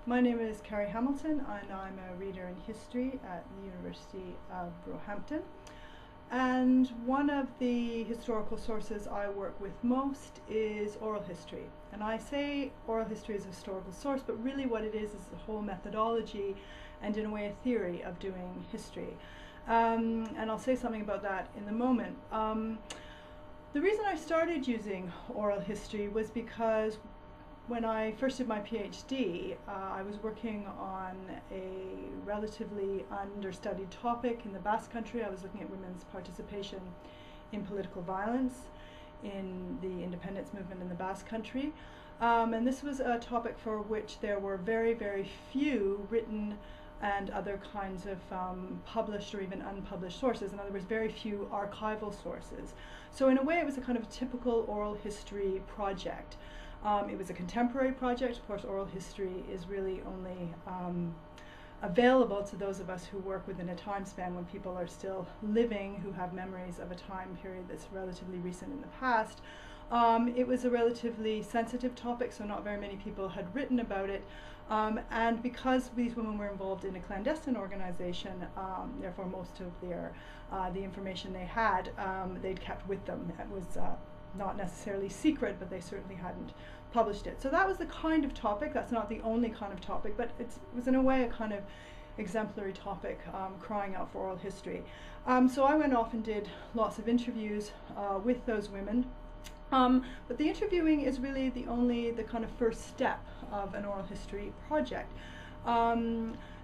My name is Carrie Hamilton and I'm a reader in history at the University of Roehampton. And one of the historical sources I work with most is oral history. And I say oral history is a historical source, but really what it is the whole methodology and in a way a theory of doing history. And I'll say something about that in a moment. The reason I started using oral history was because when I first did my PhD, I was working on a relatively understudied topic in the Basque Country. I was looking at women's participation in political violence in the independence movement in the Basque Country. And this was a topic for which there were very, very few written and other kinds of published or even unpublished sources. In other words, very few archival sources. So in a way, it was a kind of typical oral history project. It was a contemporary project. Of course, oral history is really only available to those of us who work within a time span when people are still living, who have memories of a time period that's relatively recent in the past. It was a relatively sensitive topic, so not very many people had written about it. And because these women were involved in a clandestine organization, therefore most of the information they had, they'd kept with them. It was not necessarily secret, but they certainly hadn't published it. So that was the kind of topic. That's not the only kind of topic, but it was in a way a kind of exemplary topic, crying out for oral history. So I went off and did lots of interviews with those women. But the interviewing is really the kind of first step of an oral history project.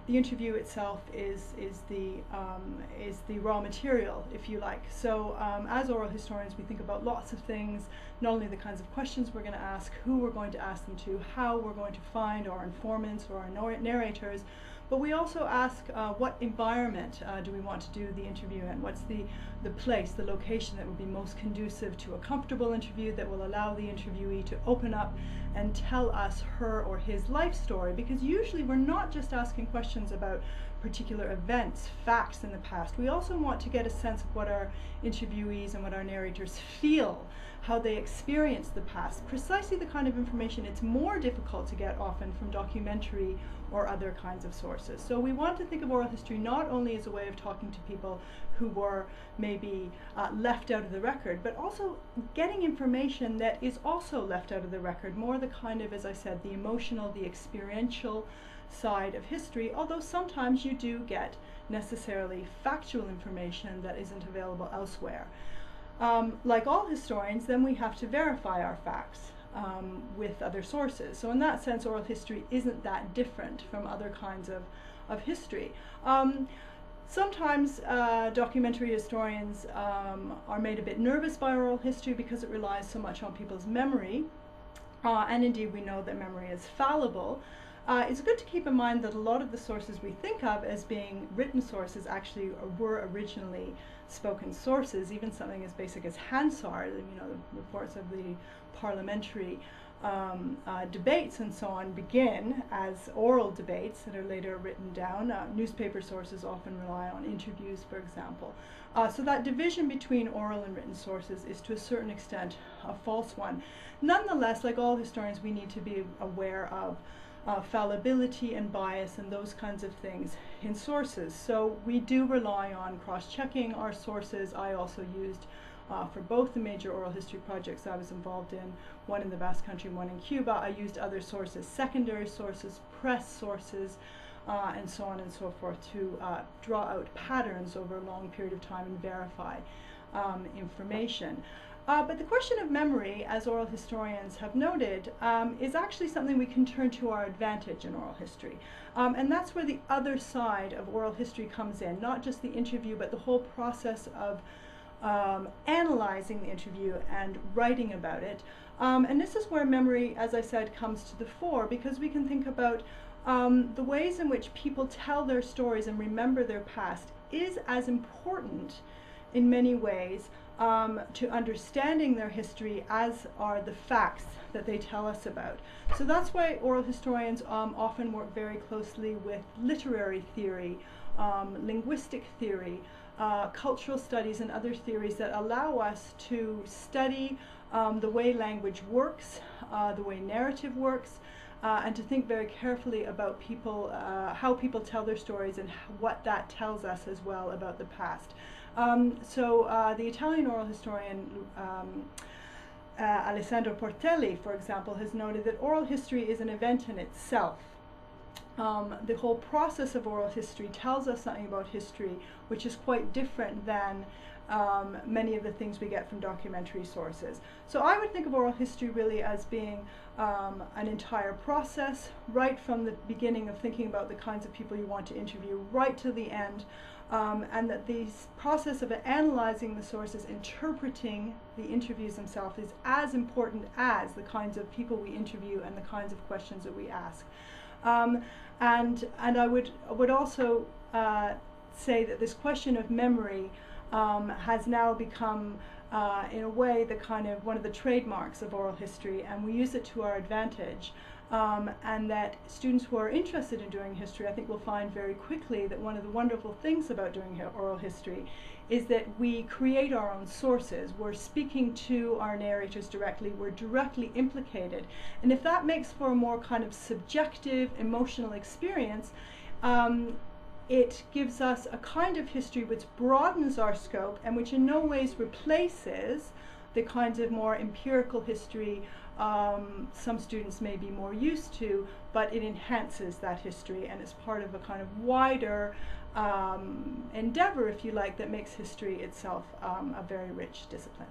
The interview itself is the raw material, if you like. So as oral historians, we think about lots of things, not only the kinds of questions we're going to ask, who we're going to ask them to, how we're going to find our informants or our narrators, but we also ask what environment do we want to do the interview in, what's the place, the location that would be most conducive to a comfortable interview that will allow the interviewee to open up and tell us her or his life story, because usually we're not just asking questions about particular events, facts in the past. We also want to get a sense of what our interviewees and what our narrators feel, how they experience the past, precisely the kind of information it's more difficult to get often from documentary or other kinds of sources. So we want to think of oral history not only as a way of talking to people who were maybe left out of the record, but also getting information that is also left out of the record, more the kind of, as I said, the emotional, the experiential side of history, although sometimes you do get necessarily factual information that isn't available elsewhere. Like all historians, then we have to verify our facts with other sources. So in that sense, oral history isn't that different from other kinds of history. Sometimes documentary historians are made a bit nervous by oral history because it relies so much on people's memory, and indeed we know that memory is fallible. It's good to keep in mind that a lot of the sources we think of as being written sources actually were originally spoken sources. Even something as basic as Hansard, you know, the reports of the parliamentary debates and so on begin as oral debates that are later written down. Newspaper sources often rely on interviews, for example. So that division between oral and written sources is to a certain extent a false one. Nonetheless, like all historians, we need to be aware of fallibility and bias and those kinds of things in sources. So we do rely on cross-checking our sources. I also used for both the major oral history projects I was involved in, one in the Basque Country, one in Cuba, I used other sources, secondary sources, press sources, and so on and so forth to draw out patterns over a long period of time and verify information. But the question of memory, as oral historians have noted, is actually something we can turn to our advantage in oral history. And that's where the other side of oral history comes in, not just the interview, but the whole process of analyzing the interview and writing about it. And this is where memory, as I said, comes to the fore, because we can think about the ways in which people tell their stories and remember their past is as important in many ways to understanding their history as are the facts that they tell us about. So that's why oral historians often work very closely with literary theory, linguistic theory, cultural studies and other theories that allow us to study the way language works, the way narrative works, and to think very carefully about people, how people tell their stories and what that tells us as well about the past. The Italian oral historian Alessandro Portelli, for example, has noted that oral history is an event in itself. The whole process of oral history tells us something about history which is quite different than many of the things we get from documentary sources. So I would think of oral history really as being an entire process, right from the beginning of thinking about the kinds of people you want to interview, right to the end, and that the process of analyzing the sources, interpreting the interviews themselves, is as important as the kinds of people we interview and the kinds of questions that we ask. And I would also say that this question of memory has now become, in a way, the kind of one of the trademarks of oral history, and we use it to our advantage. And that students who are interested in doing history, I think, will find very quickly that one of the wonderful things about doing oral history is that we create our own sources. We're speaking to our narrators directly. We're directly implicated. And if that makes for a more kind of subjective, emotional experience, it gives us a kind of history which broadens our scope and which in no ways replaces the kinds of more empirical history some students may be more used to, but it enhances that history, and it's part of a kind of wider endeavor, if you like, that makes history itself a very rich discipline.